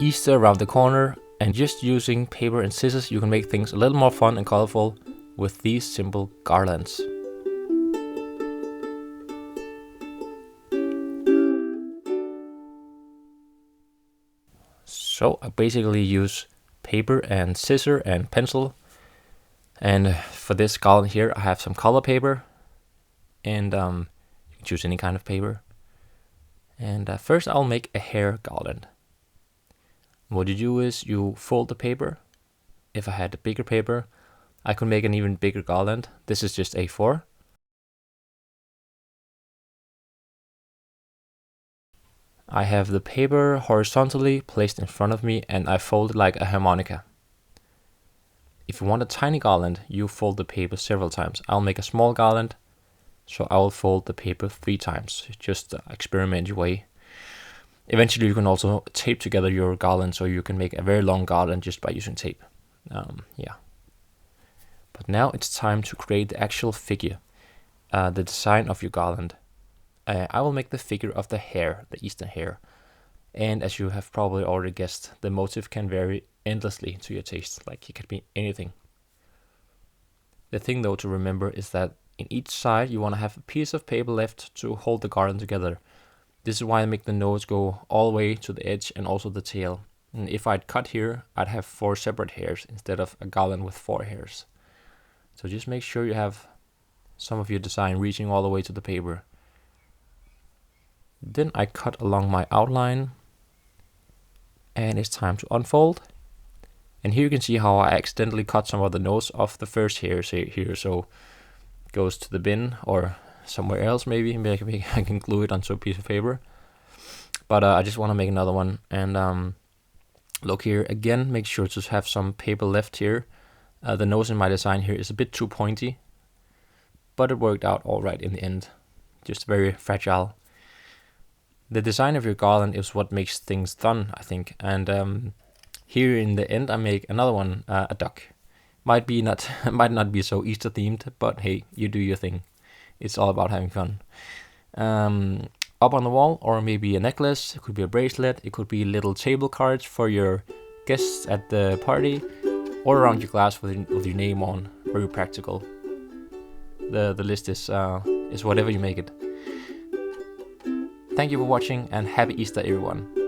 Easter around the corner, and just using paper and scissors you can make things a little more fun and colorful with these simple garlands. So I basically use paper and scissor and pencil, and for this garland here I have some color paper, and you can choose any kind of paper. And first I'll make a hair garland. What you do is you fold the paper. If I had a bigger paper, I could make an even bigger garland. This is just A4. I have the paper horizontally placed in front of me, and I fold it like a harmonica. If you want a tiny garland, you fold the paper several times. I'll make a small garland, so I will fold the paper 3 times. Just experiment your way. Eventually you can also tape together your garland, so you can make a very long garland just by using tape. Yeah. But now it's time to create the actual figure, the design of your garland. I will make the figure of the hare, the Easter hare. And as you have probably already guessed, the motif can vary endlessly to your taste, like it could be anything. The thing though to remember is that in each side you want to have a piece of paper left to hold the garland together. This is why I make the nose go all the way to the edge and also the tail. And if I'd cut here, I'd have 4 separate hairs instead of a garland with 4 hairs. So just make sure you have some of your design reaching all the way to the paper. Then I cut along my outline, and it's time to unfold. And here you can see how I accidentally cut some of the nose off the first hairs here, so it goes to the bin or somewhere else. Maybe I can glue it onto a piece of paper, but I just want to make another one. And look here again, make sure to have some paper left here. The nose in my design here is a bit too pointy, but it worked out all right in the end. Just very fragile. The design of your garland is what makes things fun, I think. And here in the end I make another one, a duck. Might not be so Easter themed, but hey, you do your thing. It's all about having fun. Up on the wall, or maybe a necklace, it could be a bracelet, it could be little table cards for your guests at the party, or around your glass with your name on. Very practical. The list is whatever you make it. Thank you for watching, and happy Easter everyone.